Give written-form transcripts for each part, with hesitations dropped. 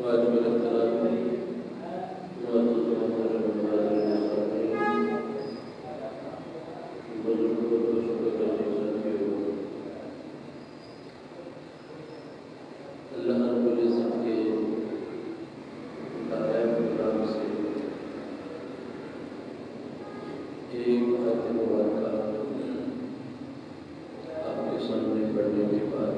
واجب الاحترام اللہ رب العزت کے دائرۂ کرام سے ایک آیت مبارکہ آپ کے سامنے پڑھنے کے بعد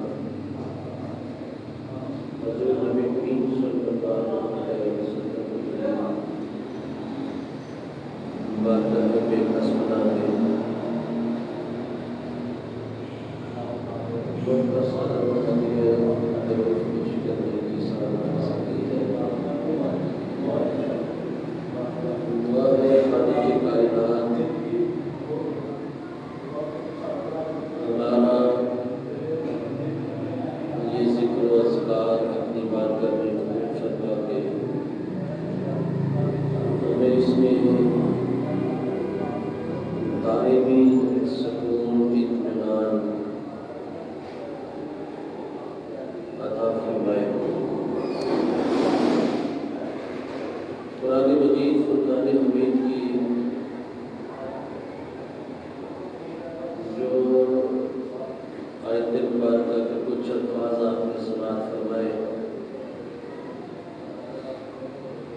حضرت نبی کریم صلی اللہ علیہ وسلم بارگاہ بے کس بنا کے جو کا سارا بنا دیا ضرور کچھ کرنے کی سارا سکی ہے دعا ہے خالق کائنات اللہ یہ ذکر و اذکار اپنی بارگاہ میں قبول فرما کے ہمیں اس میں دائمی سکون اطمینان عطا فرمائے۔ قرآن مجید فرقان حمید کی جو آیت مبارکہ کے کچھ الفاظ آپ نے سماعت فرمائے،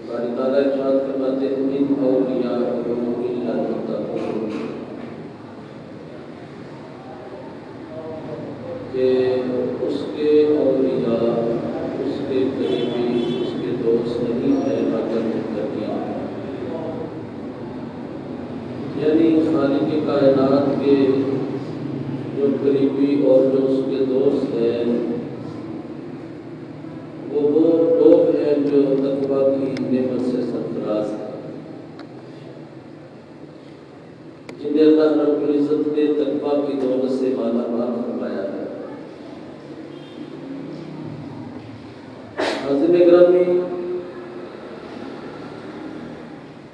باری تعالیٰ ارشاد فرماتے ہیں ان اولیاء الا المتقون، کہ اس کے اولیاء، اس کے قریبی، اس کے دوست نہیں ہیں مگر متقین، یعنی خالق کائنات کے جو قریبی اور جو اس کے دوست ہیں وہ لوگ ہیں جو تقویٰ کی نعمت سے سرفراز ہیں، جنہیں اللہ رب العزت نے تقویٰ کی دولت سے مالا مال فرمایا ہے۔ حاضرین گرامی،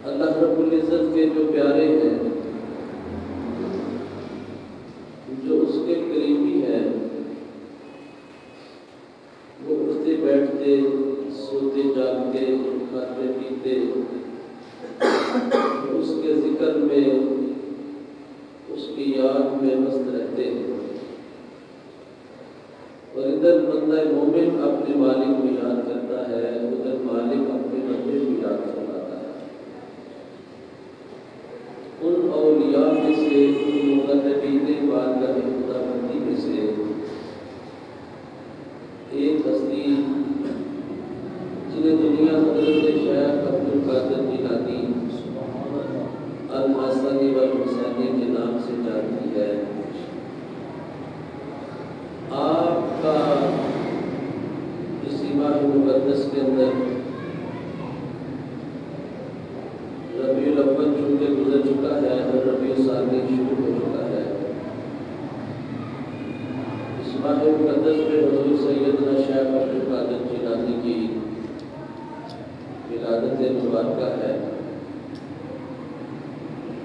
اللہ رب العزت کے جو پیارے ہیں، جو اس کے قریبی ہیں، وہ اٹھتے بیٹھتے، سوتے جاگتے، کھاتے پیتے اس کے ذکر میں، اس کی یاد میں مست رہتے ہیں، اور ادھر بندہ مومن اپنے مالک کو یاد کرتا ہے، ادھر مالک اپنے بندے کو یاد فرماتا ہے۔ ان اولیاء میں سے، ان مقربین بارگاہ خداوندی میں سے ایک ہستی جنہیں دنیا حضرت شیخ عبدالقادر جیلانی الحسنی والحسینی کے نام سے جانتی ہے، آپ کا اسی ماہ مقدس کے اندر ربیع الاول چونکہ گزر چکا ہے اور ربیع ثانی شروع ہو چکا ہے، اس ماہ مقدس میں حضور سیدنا شیخ عبدالقادر جیلانی کی ولادت مبارکہ ہے۔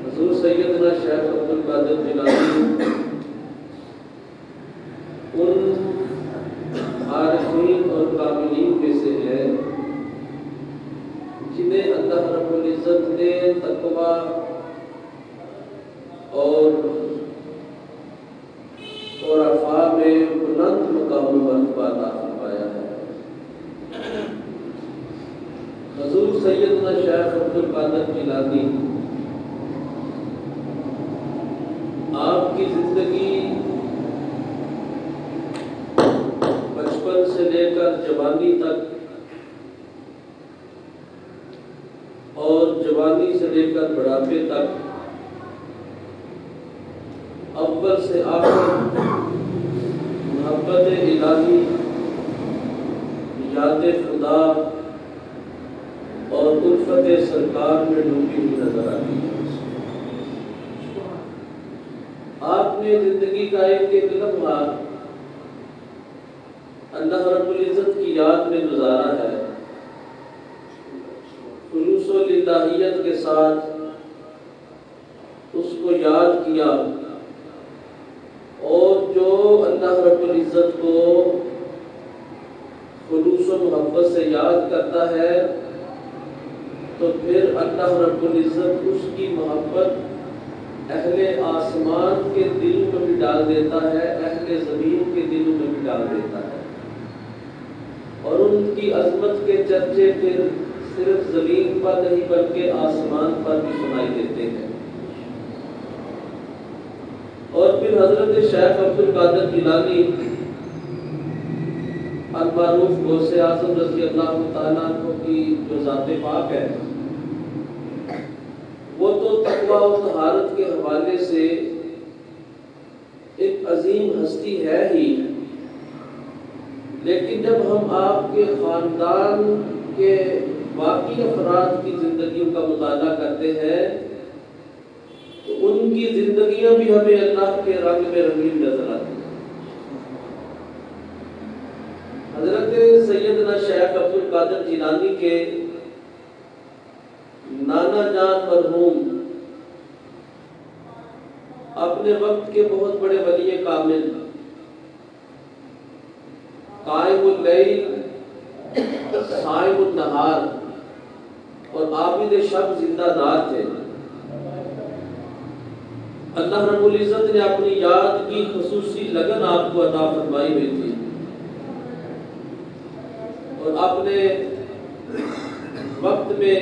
حضور سیدنا شیخ عبدالقادر جیلانی ان عارفین اور کاملین میں سے ہے جنہیں اللہ رب العزت نے تقویٰ اور عرفاء میں بلند مقام و مرتبہ عطا فرمایا ہے۔ حضور سیدنا شیخ عبدالقادر جیلانی، آپ کی زندگی بچپن سے لے کر جوانی تک اور جوانی سے لے کر بڑھاپے تک، اول سے آخر محبت الہی، یاد خدا اور الفت سرکار میں ڈوبی ہوئی نظر آتی ہے۔ آپ نے زندگی کا ایک لمحہ اللہ رب العزت کی یاد میں گزارا ہے، خلوص و للہیت کے ساتھ اس کو یاد کیا، اور جو اللہ رب العزت کو خلوص و محبت سے یاد کرتا ہے تو پھر اللہ رب العزت اس کی محبت اہل آسمان کے دل میں بھی ڈال دیتا ہے، اہل زمین کے دلوں میں بھی ڈال دیتا ہے، اور ان کی عظمت کے چرچے پھر صرف زمین پر نہیں بلکہ آسمان پر بھی سنائی دیتے ہیں۔ اور پھر حضرت شیخ عبد القادر جیلانی المعروف غوث اعظم رضی اللہ تعالیٰ عنہ کی جو ذات پاک ہے، وہ تو تقویٰ و طہارت کے حوالے سے ایک عظیم ہستی ہے ہی، لیکن جب ہم آپ کے خاندان کے باقی افراد کی زندگیوں کا مطالعہ کرتے ہیں تو ان کی زندگیاں بھی ہمیں اللہ کے رنگ میں رنگین نظر آتی ہیں۔ حضرت سیدنا شیخ عبد القادر جیلانی کے نانا جان مرحوم اپنے وقت کے بہت بڑے ولی کامل، قائم اللیل صائم النہار اور عابد شب زندہ دار تھے۔ اللہ رب العزت نے اپنی یاد کی خصوصی لگن آپ کو عطا فرمائی ہوئی تھی، اور اپنے وقت میں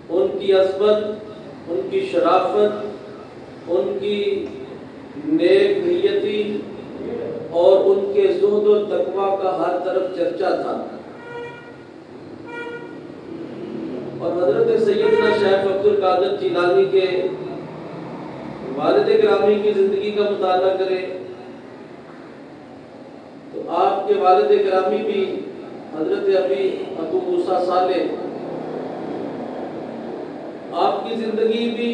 ان کی عظمت، ان کی شرافت، ان کی نیک نیتی اور ان کے زہد و تقویٰ کا ہر طرف چرچا تھا۔ اور حضرت سیدنا شیخ عبد القادر جیلانی کے والد گرامی کی زندگی کا مطالعہ کریں تو آپ کے والد گرامی بھی حضرت ابو موسیٰ صالح، آپ کی زندگی بھی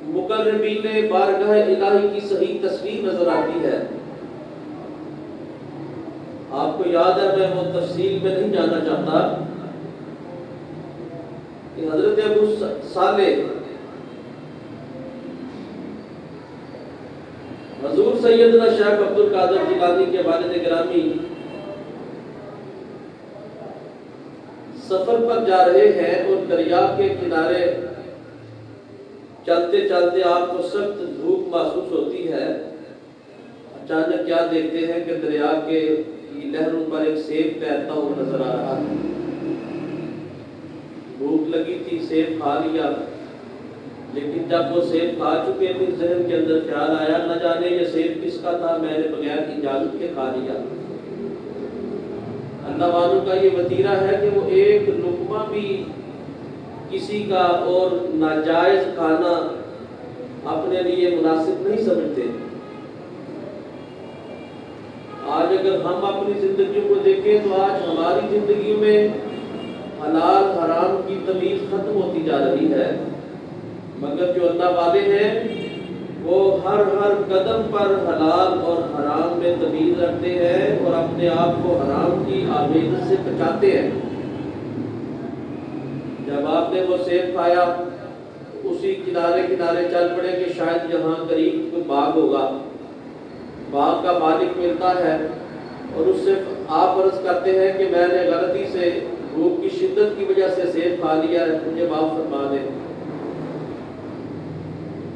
مقربین بارگاہ الہی کی صحیح تصویر نظر آتی ہے۔ آپ کو یاد ہے، میں وہ تفصیل میں نہیں جانا چاہتا کہ حضرت ابو صالح حضور سیدنا شیخ عبد القادر جیلانی کے والد گرامی سفر پر جا رہے ہیں اور دریا کے کنارے چلتے چلتے آپ کو سخت دھوپ محسوس ہوتی ہے۔ اچانک کیا دیکھتے ہیں کہ دریا کے لہروں پر ایک سیب تیرتا ہوا نظر آ رہا ہے۔ بھوک لگی تھی، سیب کھا لیا، لیکن جب وہ سیب کھا چکے تھے ذہن کے اندر خیال آیا نہ جانے یہ سیب کس کا تھا، میں نے بغیر اجازت کے کھا لیا۔ اللہ والوں کا یہ وتیرہ ہے کہ وہ ایک لقمہ بھی کسی کا اور ناجائز کھانا اپنے لیے مناسب نہیں سمجھتے۔ آج اگر ہم اپنی زندگیوں کو دیکھیں تو آج ہماری زندگیوں میں حلال حرام کی تمیز ختم ہوتی جا رہی ہے، مگر جو اللہ والے ہیں وہ ہر قدم پر حلال اور حرام میں تمیز رکھتے ہیں اور اپنے آپ کو حرام کی آمیزش سے بچاتے ہیں۔ جب آپ نے وہ سیب کھایا اسی کنارے چل پڑے کہ شاید یہاں قریب کوئی باغ ہوگا، باغ کا مالک ملتا ہے اور اس سے آپ عرض کرتے ہیں کہ میں نے غلطی سے بھوک کی شدت کی وجہ سے سیب کھا لیا ہے، مجھے معاف فرما دیں۔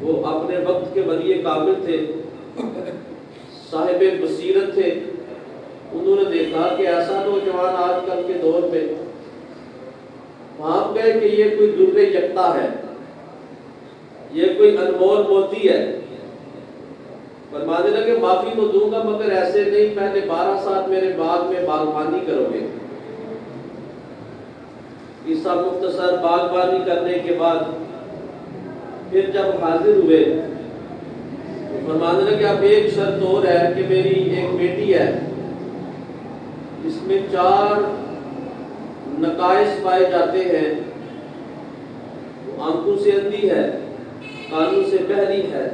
وہ اپنے وقت کے ولی کامل تھے، صاحب بصیرت تھے۔ انہوں نے دیکھا کہ ایسا نوجوان آج کل کے دور میں بھانپ گئے کہ یہ کوئی در یکتا ہے، یہ کوئی انمول موتی ہے۔ فرمانے لگے معافی تو دوں گا مگر ایسے نہیں، پہلے 12 سال میرے باغ میں باغبانی کرو گے۔ اس مختصر باغبانی کرنے کے بعد پھر جب حاضر ہوئے فرمانے لگے اب ایک شرط اور ہے کہ میری ایک بیٹی ہے، اس میں 4 نقائص پائے جاتے ہیں، آنکھوں سے اندھی ہے، کانوں سے بہری ہے،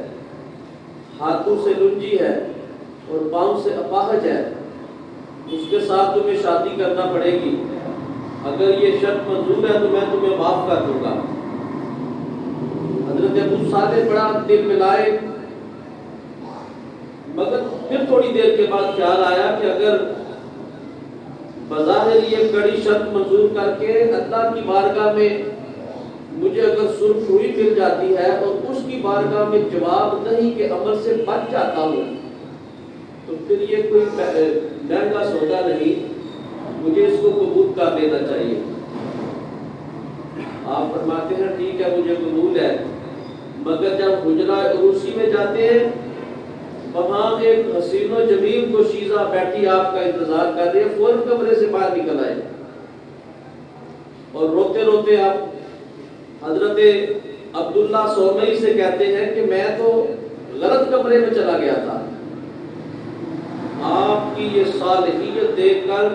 ہاتھوں سے لنجی ہے اور پاؤں سے اپاہج ہے، اس کے ساتھ تمہیں شادی کرنا پڑے گی، اگر یہ شرط منظور ہے تو میں تمہیں معاف کر دوں گا۔ حضرت ابو صالح بڑا دل ملائے مگر پھر تھوڑی دیر کے بعد خیال آیا کہ اگر بظاہر یہ کڑی شرط منظور کر کے اللہ کی بارگاہ میں مجھے اگر سرخ روئی مل جاتی ہے اور اس کی بارگاہ میں جواب نہیں کہ عمل سے بچ جاتا ہوں، تو پھر یہ کوئی مہنگا سودا نہیں، مجھے اس کو قبول کر لینا چاہیے۔ آپ فرماتے ہیں ٹھیک ہے مجھے قبول ہے، مگر جب حجرہ عروسی میں جاتے ہیں وہاں ایک حسین و جمیل کو شیزہ بیٹھی آپ کا انتظار کر رہی ہے، فوراً کمرے سے باہر نکل آئے اور روتے روتے آپ حضرت عبداللہ سومئی سے کہتے ہیں کہ میں تو غلط کمرے میں چلا گیا تھا، آپ کی یہ صالحیت دیکھ کر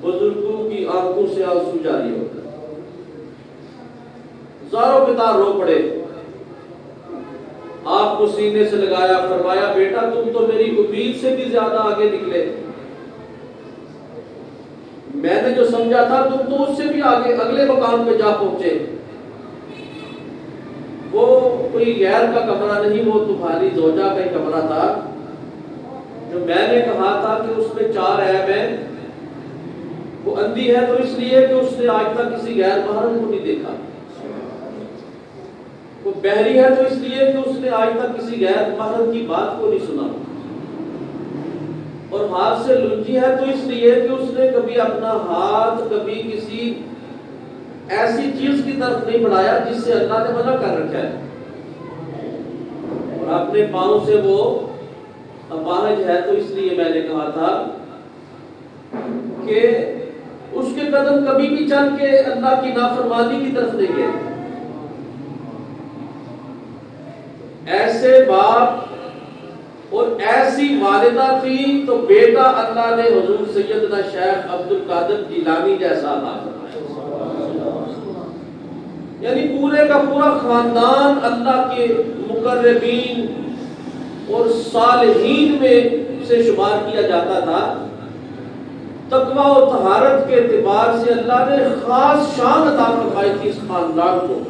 بزرگوں کی آنکھوں سے آنسو جاری ہو گئے، زاروں پتار رو پڑے، آپ کو سینے سے لگایا، فرمایا بیٹا تم تو میری امید سے بھی زیادہ آگے نکلے، میں نے جو سمجھا تھا تم تو اس سے بھی آگے اگلے مقام پہ جا پہنچے، وہ کوئی غیر کا کمرہ نہیں، وہ تمہاری زوجہ کا ہی کمرہ تھا، جو میں نے کہا تھا کہ اس میں 4 عیب ہیں، وہ اندھی ہے تو اس لیے کہ اس نے آج تک کسی غیر محرم کو نہیں دیکھا، وہ بہری ہے تو اس لیے کہ اس نے آج تک کسی غیر محرم کی بات کو نہیں سنا، اور ہاتھ سے لنجی ہے تو اس لیے کہ اس نے کبھی اپنا ہاتھ کبھی کسی ایسی چیز کی طرف نہیں بڑھایا جس سے اللہ نے منع کر رکھا ہے، اور اپنے پاؤں سے وہ اپاہج ہے تو اس لیے میں نے کہا تھا کہ اس کے قدم کبھی بھی چل کے اللہ کی نافرمانی کی طرف نہیں گئے۔ ایسے باپ اور ایسی والدہ تھی تو بیٹا اللہ نے حضور سیدنا شیخ عبد القادر جیلانی جیسا عطا فرمایا، یعنی پورے کا پورا خاندان اللہ کے مقربین اور صالحین میں سے شمار کیا جاتا تھا، تقوی و طہارت کے اعتبار سے اللہ نے خاص شان عطا فرمائی تھی اس خاندان کو۔